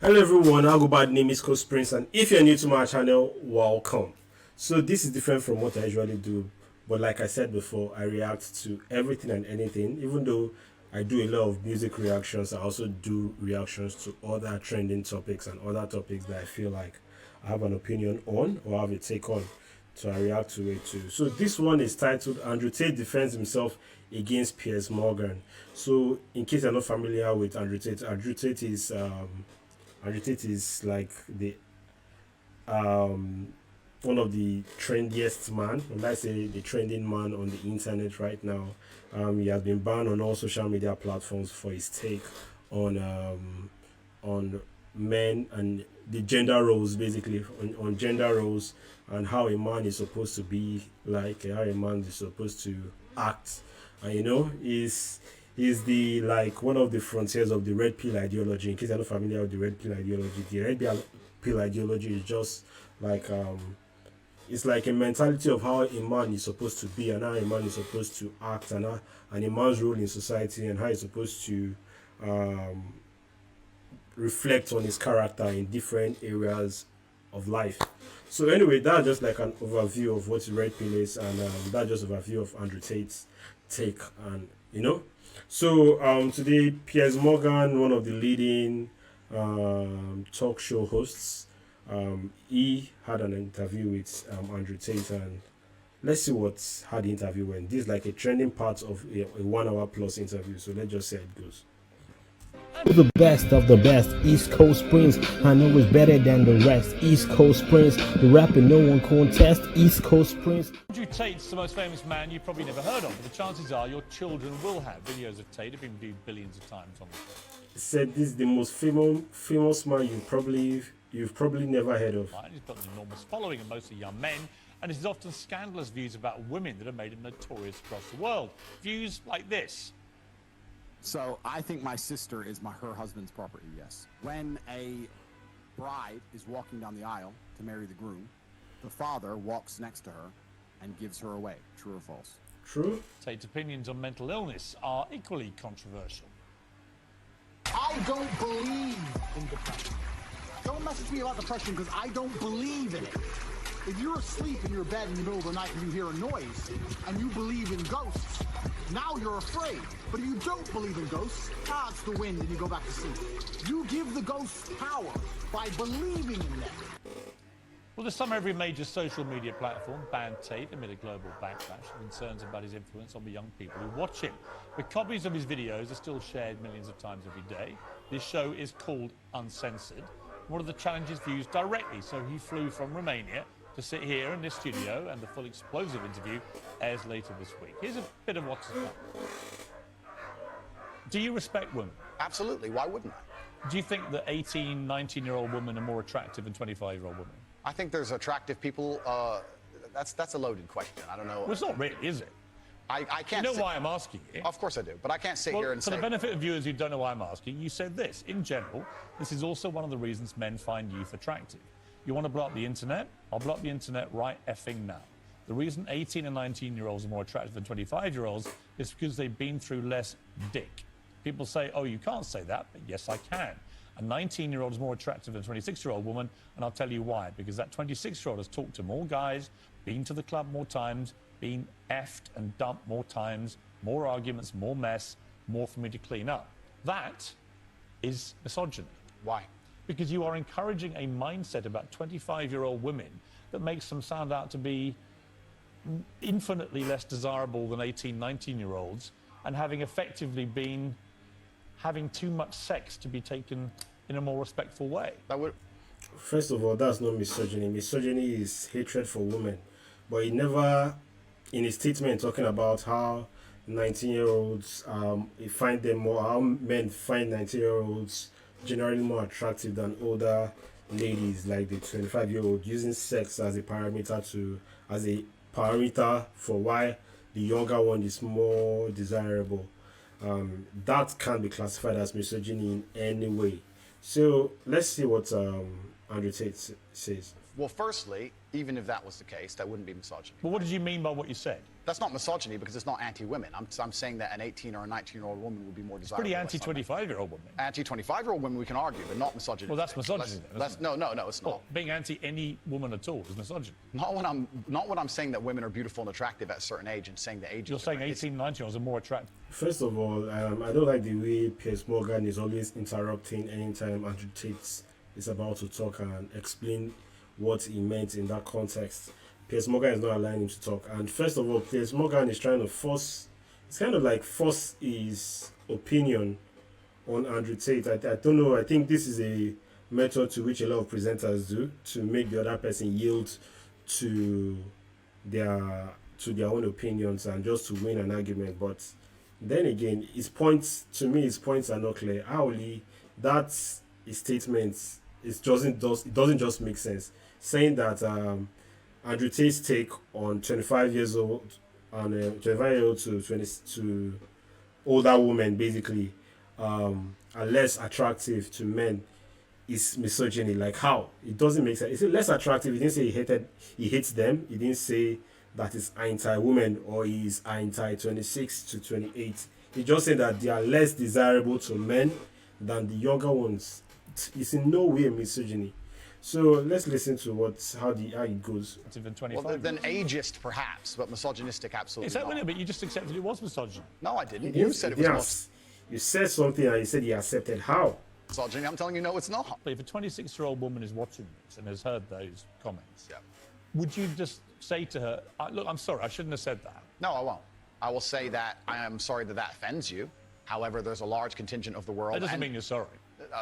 Hello everyone, I'll go by the name is Coach Prince, and if you're new to my channel, welcome. So this is different from what I usually do, but like I said before, I react to everything and anything. Even though I do a lot of music reactions, I also do reactions to other trending topics and other topics that I feel like I have an opinion on or have a take on. So I react to it too. So this one is titled Andrew Tate defends himself against Piers Morgan. So in case you're not familiar with Andrew Tate is like the one of the trendiest man, and I say the trending man on the internet right now. He has been banned on all social media platforms for his take on men and the gender roles, basically on gender roles and how a man is supposed to be like, how a man is supposed to act, and is the like one of the frontiers of the red pill ideology. In case you're not familiar with the red pill ideology, the pill ideology is just like it's like a mentality of how a man is supposed to be and how a man is supposed to act, and a man's role in society and how he's supposed to um, reflect on his character in different areas of life. So anyway, that's just like an overview of what the red pill is, and that's just an overview of Andrew Tate's take, and So today, Piers Morgan, one of the leading talk show hosts, he had an interview with Andrew Tate, and let's see how the interview went. This is like a trending part of a 1 hour plus interview, so let's just see how it goes. The best of the best, East Coast Prince. I know it's better than the rest. East Coast Prince, the rapper no one contest. East Coast Prince. Andrew Tate's the most famous man you've probably never heard of, but the chances are your children will have. Videos of Tate have been viewed billions of times on He said this is the most famous man you've probably never heard of. He's got an enormous following, and mostly young men, and his often scandalous views about women that have made him notorious across the world. Views like this. So I think my sister is her husband's property, yes. When a bride is walking down the aisle to marry the groom, the father walks next to her and gives her away. True or false? True. Tate's opinions on mental illness are equally controversial. I don't believe in depression. Don't message me about depression because I don't believe in it. If you're asleep in your bed in the middle of the night and you hear a noise and you believe in ghosts, now you're afraid. But if you don't believe in ghosts, it's the wind and you go back to sleep. You give the ghosts power by believing in them. Well, this summer, every major social media platform banned Tate amid a global backlash of concerns about his influence on the young people who watch him. But copies of his videos are still shared millions of times every day. This show is called Uncensored. One of the challenges views directly, so he flew from Romania to sit here in this studio, and the full explosive interview airs later this week. Here's a bit of what's to come. Do you respect women? Absolutely. Why wouldn't I? Do you think that 18, 19-year-old women are more attractive than 25-year-old women? I think there's attractive people. That's a loaded question. I don't know. Well, it's not really, is it? I can't. You know why I'm asking you? Of course I do, but I can't sit here and for say. the benefit of viewers who don't know why I'm asking, you said this. In general, this is also one of the reasons men find youth attractive. You want to blow up the internet? I'll blow up the internet right effing now. The reason 18 and 19-year-olds are more attractive than 25-year-olds is because they've been through less dick. People say, oh, you can't say that, but yes, I can. A 19-year-old is more attractive than a 26-year-old woman, and I'll tell you why. Because that 26-year-old has talked to more guys, been to the club more times, been effed and dumped more times, more arguments, more mess, more for me to clean up. That is misogyny. Why? Because you are encouraging a mindset about 25-year-old women that makes them sound out to be infinitely less desirable than 18, 19-year-olds, and having effectively been having too much sex to be taken in a more respectful way. First of all, that's not misogyny. Misogyny is hatred for women. But he never, in his statement, talking about how 19-year-olds, how men find 19-year-olds generally more attractive than older ladies, like the 25-year-old, using sex as a parameter for why the younger one is more desirable. That can't be classified as misogyny in any way. So let's see what Andrew Tate says. Well, firstly, even if that was the case, that wouldn't be misogyny. But what did you mean by what you said? That's not misogyny because it's not anti-women. I'm saying that an 18 or a 19-year-old woman would be more desirable. Pretty anti-25-year-old woman. Anti-25-year-old women we can argue, but not misogyny. Well, that's misogyny. No, it's not. Well, being anti any woman at all is misogyny. Not when I'm saying that women are beautiful and attractive at a certain age and saying the age. You're saying 18, 19-year-olds are more attractive. First of all, I don't like the way Piers Morgan is always interrupting anytime Andrew Tate is about to talk and explain what he meant in that context. Piers Morgan is not allowing him to talk. And first of all, Piers Morgan is trying to force his opinion on Andrew Tate. I don't know, I think this is a method to which a lot of presenters do to make the other person yield to their own opinions and just to win an argument. But then again, his points are not clear. That's his statement. It doesn't just make sense. Saying that Andrew Tate's take on 25 years old and 25-year-old to older women basically are less attractive to men is misogyny. Like how? It doesn't make sense. It's less attractive. He didn't say he hates them. He didn't say that is anti-women or he's anti-26 to 28. He just said that they are less desirable to men than the younger ones. It's in no way misogyny. So let's listen to how it goes. It's even 25. Well, then ageist perhaps, but misogynistic absolutely Is that not. but you just accepted it was misogyny. No, I didn't. You said it was Yes. You said something and you said you accepted. How? misogyny. I'm telling you, no, it's not. But if a 26-year-old woman is watching this and has heard those comments, Yeah. would you just say to her, look, I'm sorry, I shouldn't have said that? No, I won't. I will say that I am sorry that offends you. However, there's a large contingent of the world. That doesn't mean you're sorry.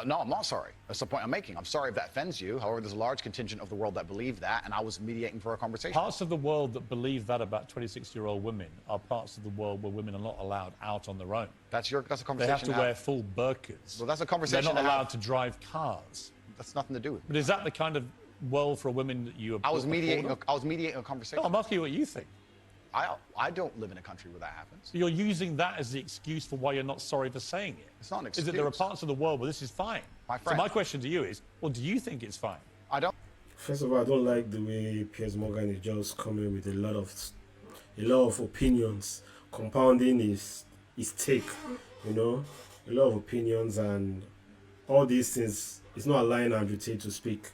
No, I'm not sorry. That's the point I'm making. I'm sorry if that offends you. However, there's a large contingent of the world that believe that, and I was mediating for a conversation. Parts of the world that believe that about 26-year-old women are parts of the world where women are not allowed out on their own. That's a conversation. They have to wear full burqas. Well, that's a conversation. They're not allowed to drive cars. That's nothing to do with me. But is that the kind of world for a woman that you? I was mediating a conversation. No, I'm asking you what you think. I don't live in a country where that happens. So you're using that as the excuse for why you're not sorry for saying it. It's not an excuse. Is that there are parts of the world where this is fine? My friend. So my question to you is, well, do you think it's fine? I don't. First of all, I don't like the way Piers Morgan is just coming with a lot of opinions, compounding his take, a lot of opinions and all these things. It's not allowing Andrew Tate to speak.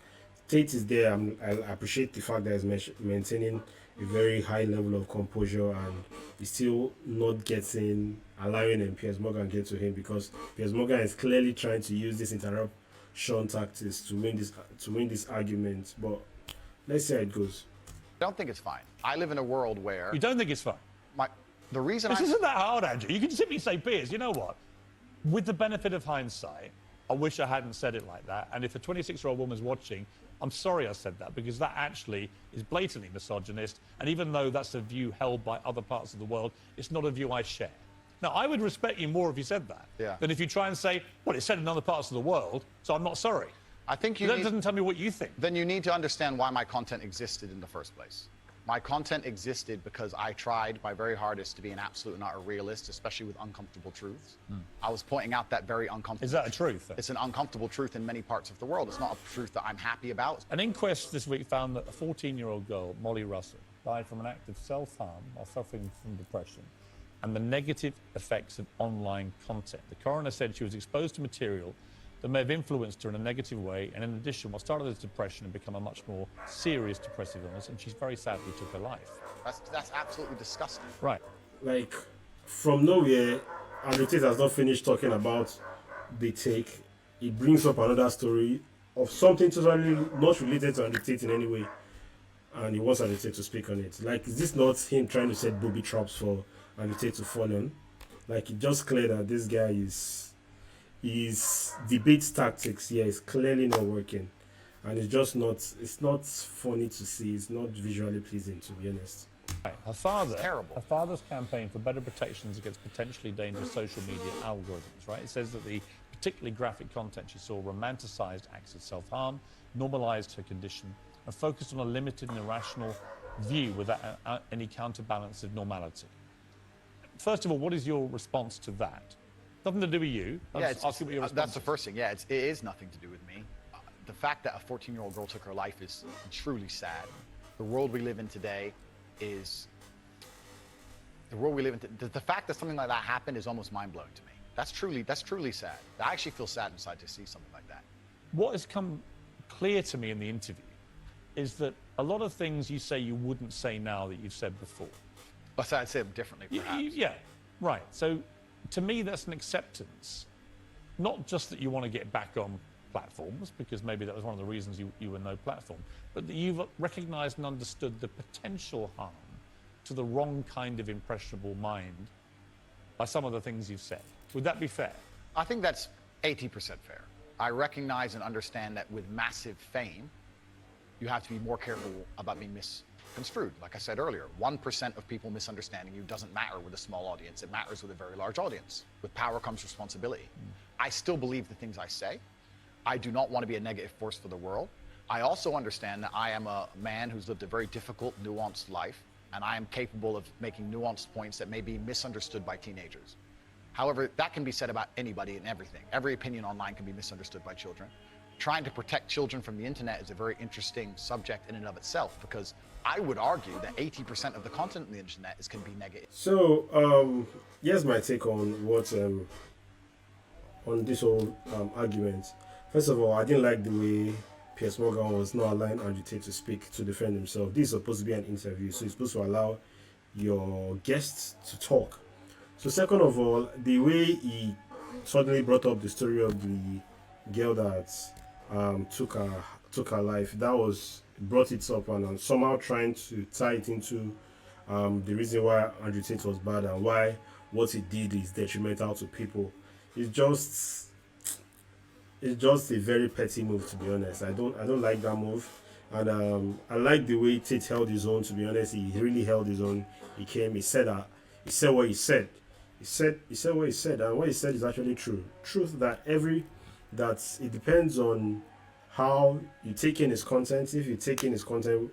Tate is there. I appreciate the fact that he's maintaining a very high level of composure and he's still not allowing Piers Morgan get to him, because Piers Morgan is clearly trying to use this interruption tactics to win this argument. But let's see how it goes. I don't think it's fine. I live in a world where You don't think it's fine? the reason This isn't that hard, Andrew. You can simply say, Piers, you know what? With the benefit of hindsight, I wish I hadn't said it like that. And if a 26-year-old woman's watching, I'm sorry I said that, because that actually is blatantly misogynist. And even though that's a view held by other parts of the world, it's not a view I share. Now, I would respect you more if you said that than if you try and say, well, it's said in other parts of the world, so I'm not sorry. I think that doesn't tell me what you think. Then you need to understand why my content existed in the first place. My content existed because I tried my very hardest to be an absolute and utter realist, especially with uncomfortable truths. I was pointing out that very uncomfortable. Is that a truth? It's an uncomfortable truth in many parts of the world. It's not a truth that I'm happy about. An inquest this week found that a 14-year-old girl, Molly Russell, died from an act of self-harm while suffering from depression and the negative effects of online content. The coroner said she was exposed to material that may have influenced her in a negative way, and in addition, what started as depression had become a much more serious depressive illness, and she very sadly took her life. That's absolutely disgusting. Right. Like, from nowhere, Andrew Tate has not finished talking about the take. He brings up another story of something totally not related to Andrew Tate in any way, and he wants Andrew Tate to speak on it. Like, is this not him trying to set booby traps for Andrew Tate to fall on? Like, it's just clear that this guy his debate tactics here is clearly not working, and it's not funny to see. It's not visually pleasing, to be honest. Right. Her father's campaign for better protections against potentially dangerous social media algorithms, right? It says that the particularly graphic content she saw romanticized acts of self-harm, normalized her condition, and focused on a limited and irrational view without any counterbalance of normality. First of all, what is your response to that? Nothing to do with you. That's the first thing. Yeah, it is nothing to do with me. fact that a 14-year-old girl took her life is truly sad. The world we live in today is, the fact that something like that happened is almost mind-blowing to me. That's truly sad. I actually feel sad inside to see something like that. What has come clear to me in the interview is that a lot of things you say you wouldn't say now that you've said before. But I'd say them differently, perhaps. Yeah, right. So to me, that's an acceptance. Not just that you want to get back on platforms, because maybe that was one of the reasons you were no platform, but that you've recognized and understood the potential harm to the wrong kind of impressionable mind by some of the things you've said. Would that be fair? I think that's 80% fair. I recognize and understand that with massive fame, you have to be more careful about being misconstrued. Like I said earlier, 1% of people misunderstanding you doesn't matter with a small audience. It matters with a very large audience. With power comes responsibility. I still believe the things I say. I do not want to be a negative force for the world. I also understand that I am a man who's lived a very difficult, nuanced life, and I am capable of making nuanced points that may be misunderstood by teenagers. However, that can be said about anybody and everything. Every opinion online can be misunderstood by children. Trying to protect children from the internet is a very interesting subject in and of itself, because I would argue that 80% of the content on the internet can be negative. So, here's my take on what on this whole argument. First of all, I didn't like the way Piers Morgan was not allowing Andrew Tate to speak to defend himself. This is supposed to be an interview, so you're supposed to allow your guests to talk. So second of all, the way he suddenly brought up the story of the girl that took her life, that was brought it up and somehow trying to tie it into the reason why Andrew Tate was bad and why what he did is detrimental to people. It's just a very petty move, to be honest. I don't like that move, and I like the way Tate held his own. To be honest, he really held his own. He said what he said. He said what he said, and what he said is actually true. Truth that it depends on how you take in his content. If you take in his content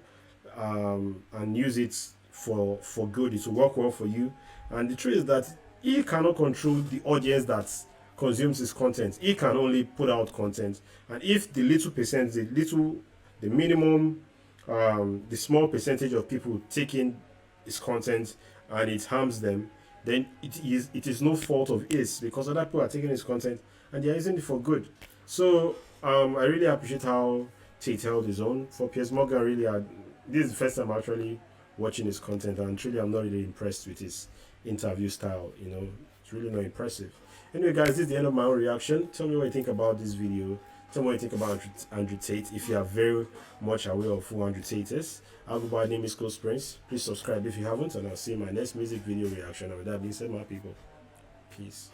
and use it for good, it will work well for you. And the truth is that he cannot control the audience that consumes his content. He can only put out content, and if the small percentage of people take in his content and it harms them, then it is no fault of his, because other people are taking his content and they are using it for good. So I really appreciate how Tate held his own. For Piers Morgan, really, this is the first time I'm actually watching his content, and truly I'm not really impressed with his interview style. It's really not impressive. Anyway, guys, this is the end of my own reaction. Tell me what you think about this video. Tell me what you think about Andrew Tate, if you are very much aware of who Andrew Tate is. I'll go by the name is Close Prince. Please subscribe if you haven't, and I'll see you in my next music video reaction. And with that being said, my people, peace.